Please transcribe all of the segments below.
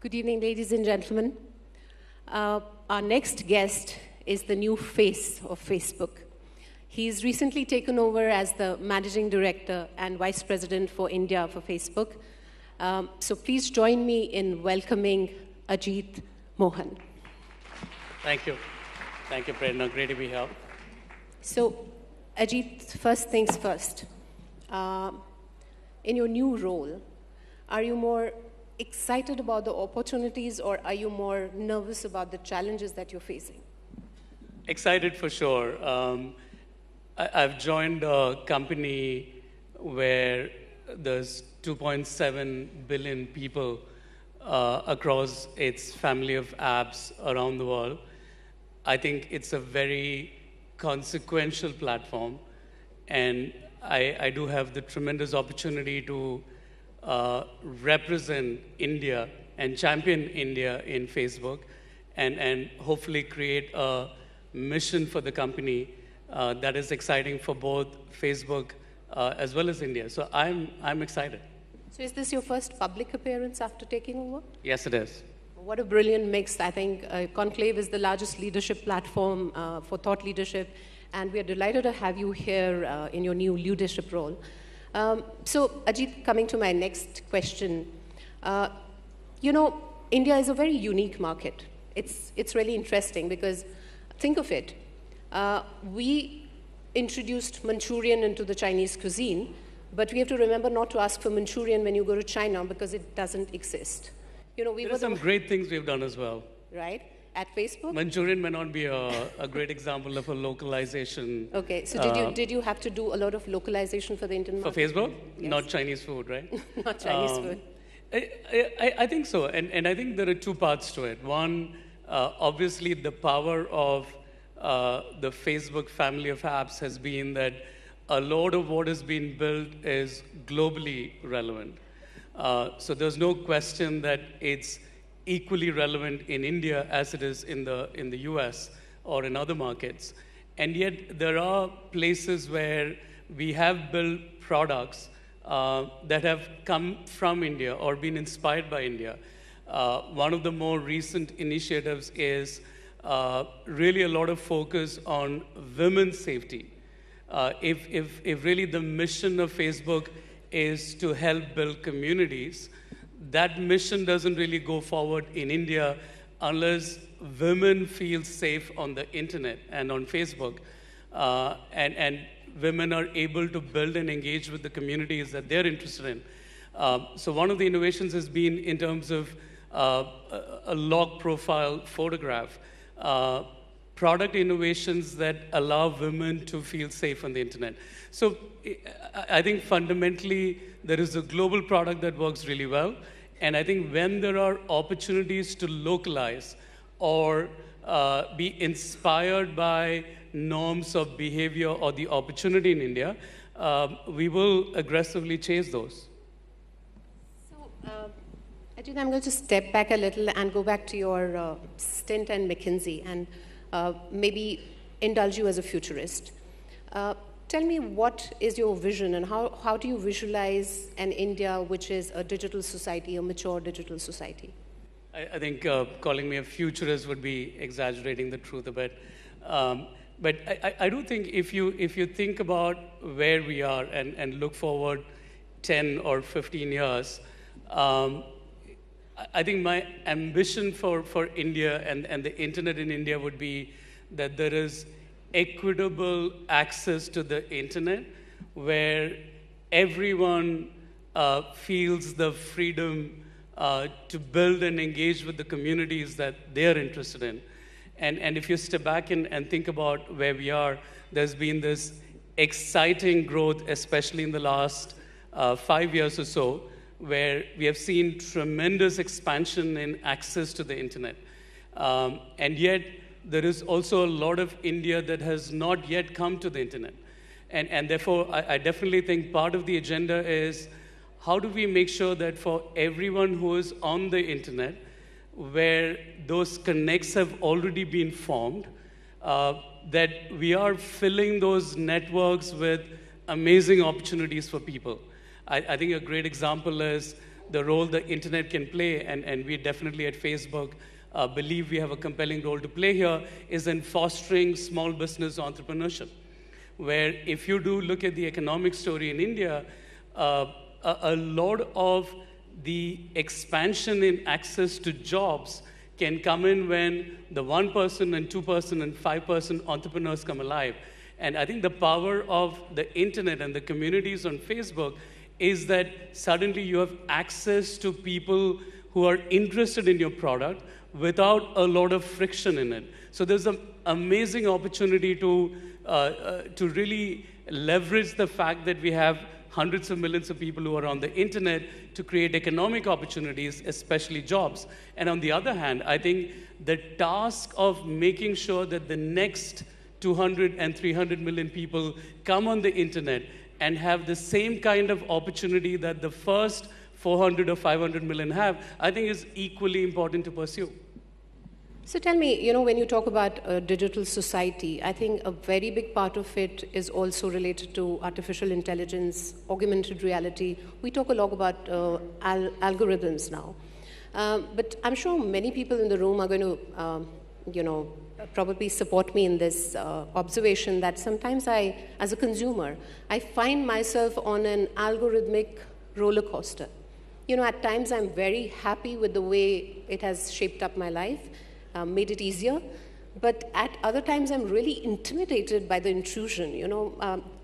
Good evening, ladies and gentlemen. Our next guest is the new face of Facebook. He's recently taken over as the Managing Director and Vice President for India for Facebook. So please join me in welcoming Ajit Mohan. Thank you. Thank you, Prerna. Great to be here. So, Ajit, first things first. In your new role, are you more excited about the opportunities or are you more nervous about the challenges that you're facing? Excited for sure. I've joined a company where there's 2.7 billion people across its family of apps around the world. I think it's a very consequential platform, and I do have the tremendous opportunity to represent India and champion India in Facebook and hopefully create a mission for the company that is exciting for both Facebook as well as India. So I'm excited. So is this your first public appearance after taking over? Yes, it is. What a brilliant mix. I think Conclave is the largest leadership platform for thought leadership, and we are delighted to have you here in your new leadership role. So, Ajit, coming to my next question, India is a very unique market. It's really interesting because, think of it, we introduced Manchurian into the Chinese cuisine, but we have to remember not to ask for Manchurian when you go to China because it doesn't exist. There are some great things we've done as well. Right? At Facebook? Manchurian may not be a great example of a localization. Okay, so did you have to do a lot of localization for the Indian market? For Facebook? Yes. Not Chinese food, right? Not Chinese food. I think so, and I think there are two parts to it. One, obviously the power of the Facebook family of apps has been that a lot of what has been built is globally relevant. So there's no question that it's equally relevant in India as it is in the US or in other markets. And yet there are places where we have built products that have come from India or been inspired by India. One of the more recent initiatives is really a lot of focus on women's safety. If really the mission of Facebook is to help build communities, that mission doesn't really go forward in India unless women feel safe on the internet and on Facebook, and women are able to build and engage with the communities that they're interested in. So one of the innovations has been in terms of a log profile photograph, product innovations that allow women to feel safe on the internet. So I think fundamentally there is a global product that works really well. And I think when there are opportunities to localize or be inspired by norms of behavior or the opportunity in India, we will aggressively chase those. So, Ajit, I'm going to step back a little and go back to your stint at McKinsey and maybe indulge you as a futurist. Tell me, what is your vision and how do you visualize an India which is a digital society, a mature digital society? I think calling me a futurist would be exaggerating the truth a bit. But I do think if you think about where we are and look forward 10 or 15 years, I think my ambition for India and the internet in India would be that there is equitable access to the internet where everyone feels the freedom to build and engage with the communities that they're interested in. And if you step back and think about where we are, there's been this exciting growth, especially in the last 5 years or so, where we have seen tremendous expansion in access to the internet. And yet, there is also a lot of India that has not yet come to the internet. And therefore, I definitely think part of the agenda is how do we make sure that for everyone who is on the internet, where those connects have already been formed, that we are filling those networks with amazing opportunities for people. I think a great example is the role the internet can play, and we definitely at Facebook believe we have a compelling role to play here, is in fostering small business entrepreneurship. Where if you do look at the economic story in India, a lot of the expansion in access to jobs can come in when the 1% and 2% and 5% entrepreneurs come alive. And I think the power of the internet and the communities on Facebook is that suddenly you have access to people who are interested in your product without a lot of friction in it. So there's an amazing opportunity to really leverage the fact that we have hundreds of millions of people who are on the internet to create economic opportunities, especially jobs. And on the other hand, I think the task of making sure that the next 200 and 300 million people come on the internet and have the same kind of opportunity that the first 400 or 500 million have, I think is equally important to pursue. So tell me, when you talk about a digital society, I think a very big part of it is also related to artificial intelligence, augmented reality. We talk a lot about algorithms now. But I'm sure many people in the room are going to, probably support me in this observation that sometimes as a consumer, I find myself on an algorithmic roller coaster. At times I'm very happy with the way it has shaped up my life. Made it easier, but at other times I'm really intimidated by the intrusion.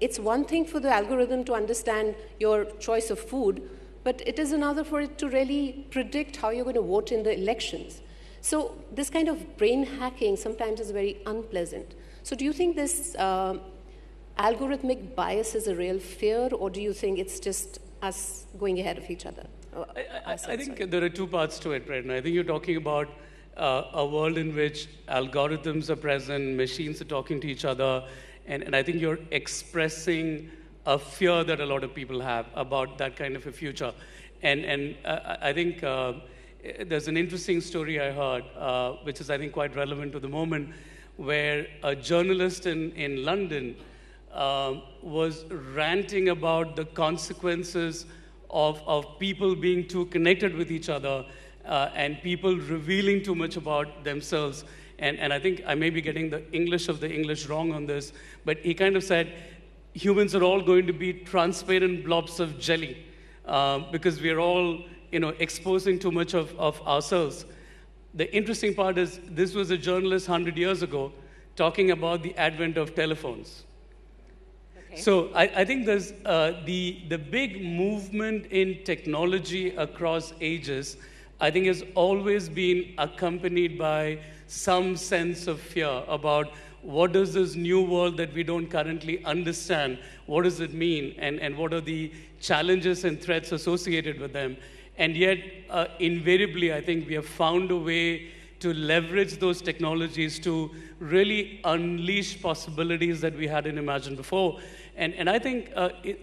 It's one thing for the algorithm to understand your choice of food, but it is another for it to really predict how you're going to vote in the elections. So this kind of brain hacking sometimes is very unpleasant. So do you think this algorithmic bias is a real fear, or do you think it's just us going ahead of each other? I think there are two parts to it, right? And I think you're talking about a world in which algorithms are present, machines are talking to each other, and I think you're expressing a fear that a lot of people have about that kind of a future. And I think there's an interesting story I heard, which is, I think, quite relevant to the moment, where a journalist in London was ranting about the consequences of people being too connected with each other, and people revealing too much about themselves. And I think I may be getting the English of the English wrong on this, but he kind of said, humans are all going to be transparent blobs of jelly because we're all, exposing too much of ourselves. The interesting part is this was a journalist 100 years ago talking about the advent of telephones. Okay. So I think there's the big movement in technology across ages, I think, has always been accompanied by some sense of fear about what does this new world that we don't currently understand, what does it mean, and what are the challenges and threats associated with them. And yet, invariably, I think we have found a way to leverage those technologies to really unleash possibilities that we hadn't imagined before. And I think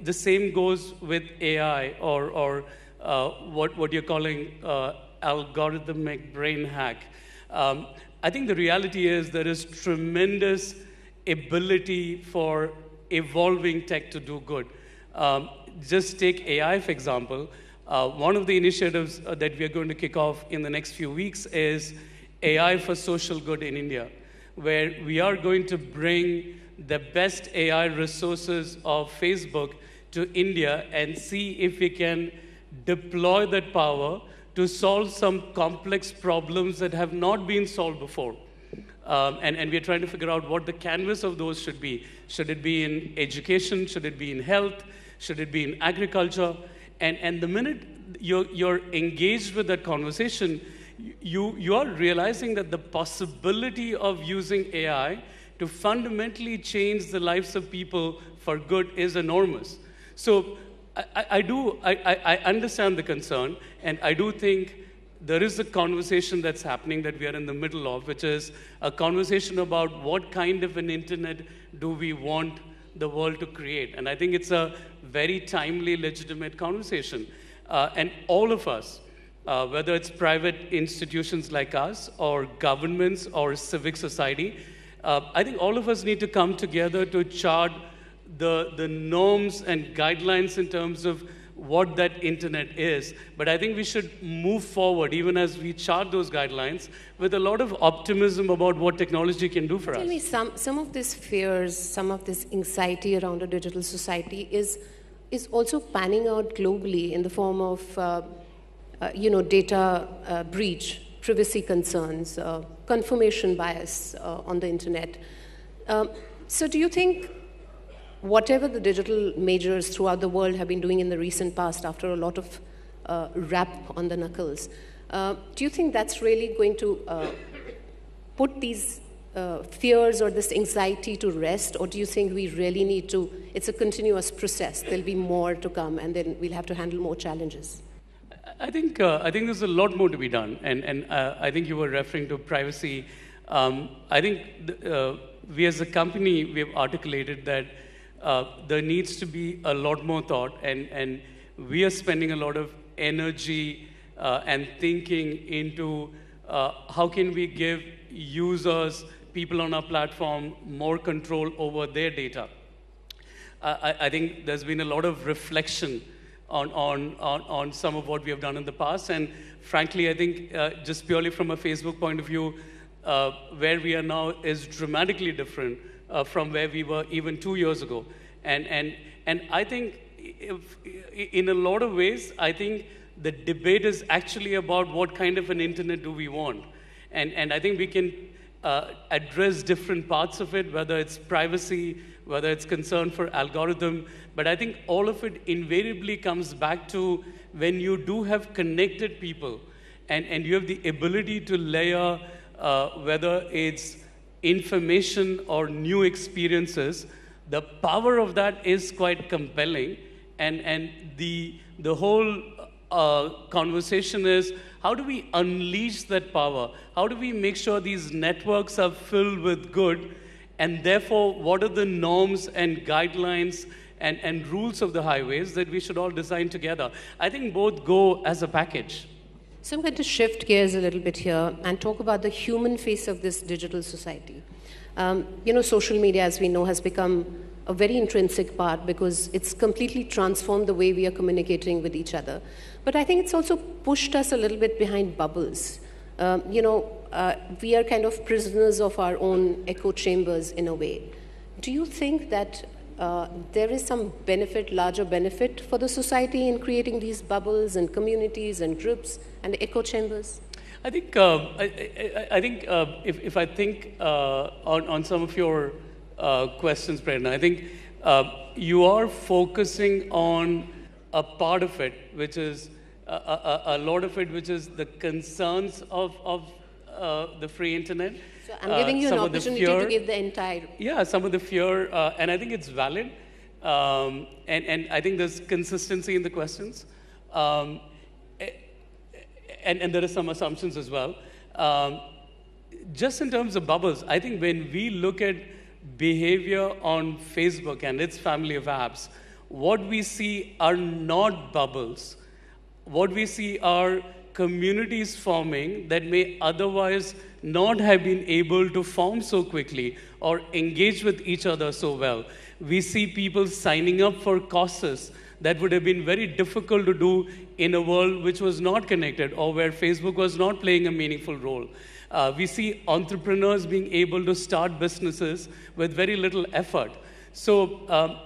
the same goes with AI or what you're calling algorithmic brain hack. I think the reality is there is tremendous ability for evolving tech to do good. Just take AI, for example. One of the initiatives that we are going to kick off in the next few weeks is AI for social good in India, where we are going to bring the best AI resources of Facebook to India and see if we can deploy that power to solve some complex problems that have not been solved before. And we're trying to figure out what the canvas of those should be. Should it be in education? Should it be in health? Should it be in agriculture? And the minute you're engaged with that conversation, you are realizing that the possibility of using AI to fundamentally change the lives of people for good is enormous. So I understand the concern, and I do think there is a conversation that's happening that we are in the middle of, which is a conversation about what kind of an internet do we want the world to create. And I think it's a very timely, legitimate conversation. And all of us, whether it's private institutions like us or governments or civic society, I think all of us need to come together to chart the norms and guidelines in terms of what that internet is. But I think we should move forward, even as we chart those guidelines, with a lot of optimism about what technology can do for us. Tell me, some of these fears, some of this anxiety around a digital society is also panning out globally in the form of, data breach, privacy concerns, confirmation bias on the internet. So do you think whatever the digital majors throughout the world have been doing in the recent past after a lot of rap on the knuckles, do you think that's really going to put these fears or this anxiety to rest, or do you think we really need to, it's a continuous process, there'll be more to come and then we'll have to handle more challenges? I think there's a lot more to be done, and I think you were referring to privacy. I think we as a company, we have articulated that there needs to be a lot more thought, and we are spending a lot of energy and thinking into how can we give users, people on our platform, more control over their data. I think there's been a lot of reflection on some of what we have done in the past, and frankly, I think just purely from a Facebook point of view, where we are now is dramatically different from where we were even 2 years ago. And I think in a lot of ways, I think the debate is actually about what kind of an internet do we want. And I think we can address different parts of it, whether it's privacy, whether it's concern for algorithm, but I think all of it invariably comes back to when you do have connected people and you have the ability to layer whether it's information or new experiences, the power of that is quite compelling. And the whole conversation is, how do we unleash that power? How do we make sure these networks are filled with good? And therefore, what are the norms and guidelines and rules of the highways that we should all design together? I think both go as a package. So I'm going to shift gears a little bit here and talk about the human face of this digital society. Social media, as we know, has become a very intrinsic part because it's completely transformed the way we are communicating with each other. But I think it's also pushed us a little bit behind bubbles. We are kind of prisoners of our own echo chambers in a way. Do you think that there is some benefit, larger benefit for the society in creating these bubbles and communities and groups and echo chambers? I think if I think on some of your questions, Prerna, I think you are focusing on a part of it, which is a lot of it, which is the concerns of the free internet. So I'm giving you an opportunity to give the entire... Yeah, some of the fear, and I think it's valid. And I think there's consistency in the questions. And there are some assumptions as well. Just in terms of bubbles, I think when we look at behavior on Facebook and its family of apps, what we see are not bubbles. What we see are communities forming that may otherwise not have been able to form so quickly or engage with each other so well. We see people signing up for causes that would have been very difficult to do in a world which was not connected or where Facebook was not playing a meaningful role. We see entrepreneurs being able to start businesses with very little effort. So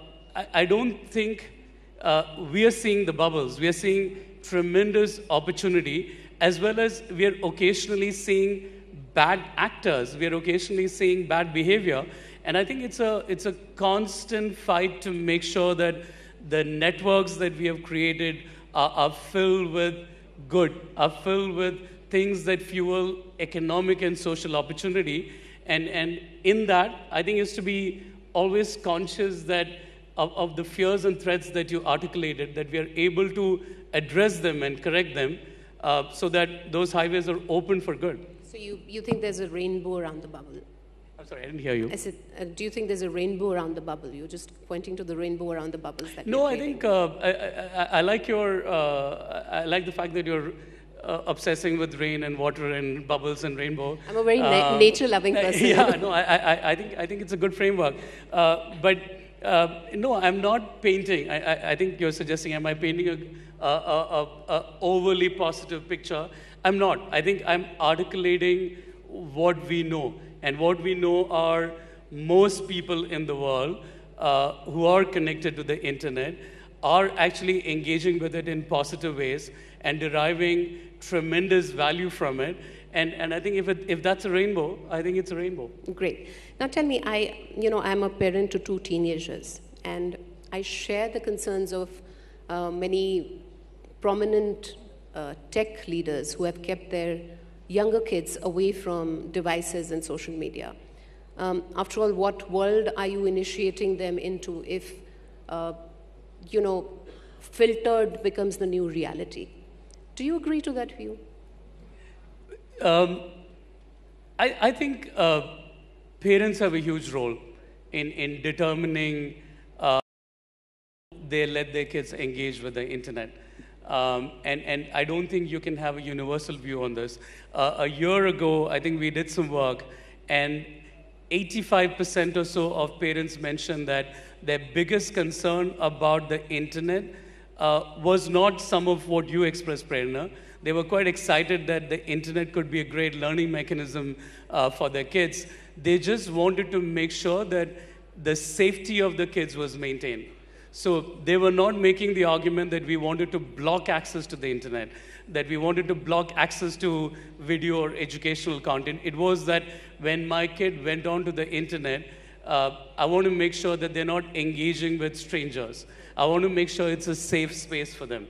I don't think we are seeing the bubbles. We are seeing tremendous opportunity, as well as we are occasionally seeing bad actors. We are occasionally seeing bad behavior. And I think it's a constant fight to make sure that the networks that we have created are filled with good, are filled with things that fuel economic and social opportunity. And in that, I think is to be always conscious that of the fears and threats that you articulated, that we are able to address them and correct them so that those highways are open for good. So you think there's a rainbow around the bubble? I'm sorry, I didn't hear you. I said, do you think there's a rainbow around the bubble? You're just pointing to the rainbow around the bubbles that No, I think I like your, I like the fact that you're obsessing with rain and water and bubbles and rainbow. I'm a very nature-loving person. Yeah, no, I think it's a good framework. But No, I'm not painting. I think you're suggesting, am I painting a overly positive picture? I'm not. I think I'm articulating what we know. And what we know are most people in the world who are connected to the internet are actually engaging with it in positive ways and deriving tremendous value from it. And I think if that's a rainbow, I think it's a rainbow. Great. Now tell me, I'm a parent to 2 teenagers, and I share the concerns of many prominent tech leaders who have kept their younger kids away from devices and social media. After all, what world are you initiating them into if, filtered becomes the new reality? Do you agree to that view? I think parents have a huge role in determining they let their kids engage with the internet. And I don't think you can have a universal view on this. A year ago, I think we did some work, and 85% or so of parents mentioned that their biggest concern about the internet was not some of what you expressed, Prerna. They were quite excited that the internet could be a great learning mechanism for their kids. They just wanted to make sure that the safety of the kids was maintained. So they were not making the argument that we wanted to block access to the internet, that we wanted to block access to video or educational content. It was that when my kid went onto the internet, I want to make sure that they're not engaging with strangers. I want to make sure it's a safe space for them.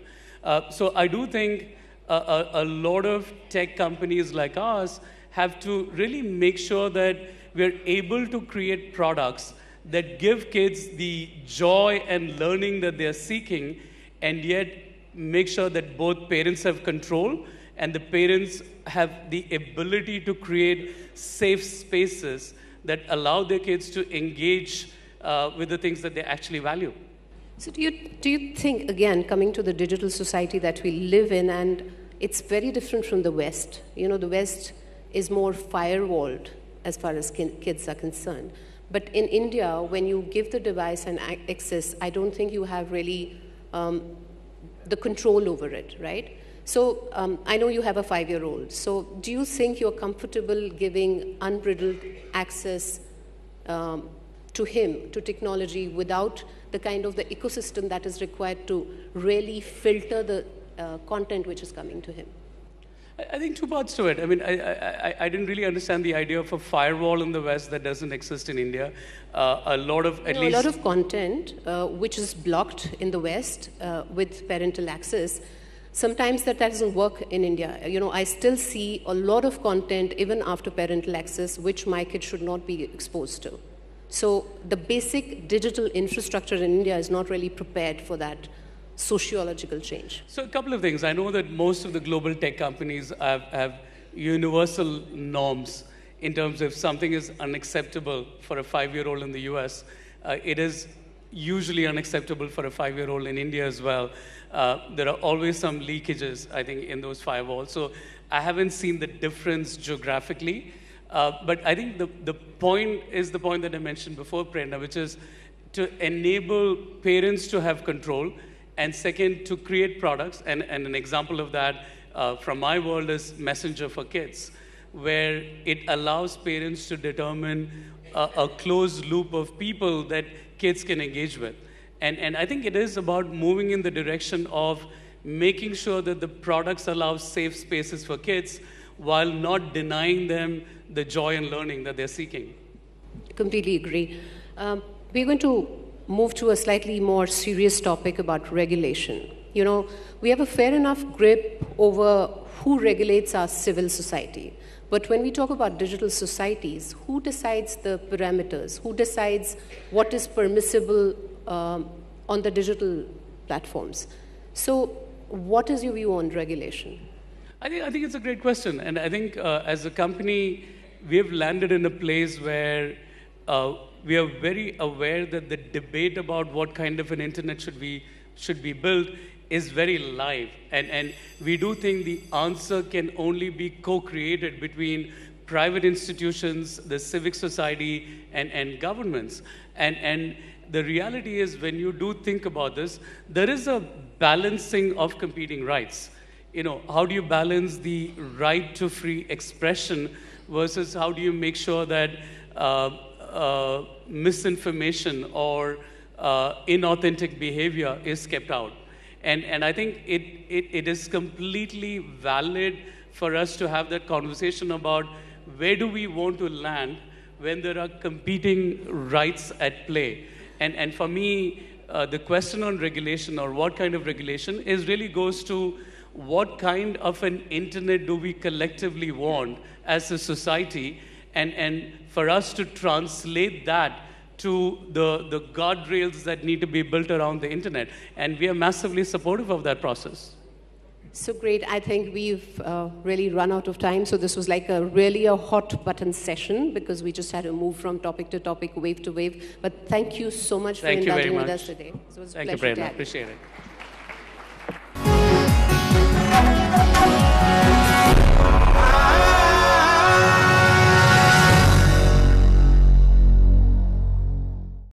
So I do think a lot of tech companies like ours have to really make sure that we're able to create products that give kids the joy and learning that they're seeking, and yet make sure that both parents have control and the parents have the ability to create safe spaces that allow their kids to engage with the things that they actually value. So do you think, again, coming to the digital society that we live in, and it's very different from the West. The West is more firewalled as far as kids are concerned. But in India, when you give the device and access, I don't think you have really the control over it, right? So I know you have a 5-year-old. So do you think you're comfortable giving unbridled access to him, to technology, without the kind of the ecosystem that is required to really filter the content which is coming to him? I think 2 parts to it. I mean, I didn't really understand the idea of a firewall in the West that doesn't exist in India. A lot of content which is blocked in the West with parental access. Sometimes that doesn't work in India. I still see a lot of content even after parental access which my kid should not be exposed to. So the basic digital infrastructure in India is not really prepared for that sociological change. So a couple of things. I know that most of the global tech companies have universal norms in terms of if something is unacceptable for a 5-year-old in the US, it is usually unacceptable for a 5-year-old in India as well. There are always some leakages, I think, in those firewalls. So I haven't seen the difference geographically. But I think the point is the point that I mentioned before, Prerna, which is to enable parents to have control, and second, to create products. And an example of that from my world is Messenger for Kids, where it allows parents to determine a closed loop of people that kids can engage with. And I think it is about moving in the direction of making sure that the products allow safe spaces for kids while not denying them the joy and learning that they're seeking. Completely agree. We're going to move to a slightly more serious topic about regulation. We have a fair enough grip over who regulates our civil society. But when we talk about digital societies, who decides the parameters? Who decides what is permissible on the digital platforms? So what is your view on regulation? I think it's a great question. And I think as a company, we have landed in a place where we are very aware that the debate about what kind of an internet should be built is very live. And we do think the answer can only be co-created between private institutions, the civic society, and governments. And the reality is, when you do think about this, there is a balancing of competing rights. How do you balance the right to free expression versus how do you make sure that misinformation or inauthentic behavior is kept out? And I think it is completely valid for us to have that conversation about where do we want to land when there are competing rights at play. And for me, the question on regulation, or what kind of regulation, really goes to what kind of an internet do we collectively want as a society, and for us to translate that to the guardrails that need to be built around the internet. And we are massively supportive of that process. So great. I think we've really run out of time. So this was like a hot button session, because we just had to move from topic to topic, wave to wave. But thank you so much for indulging with us today. So it was a pleasure to have you. Appreciate it.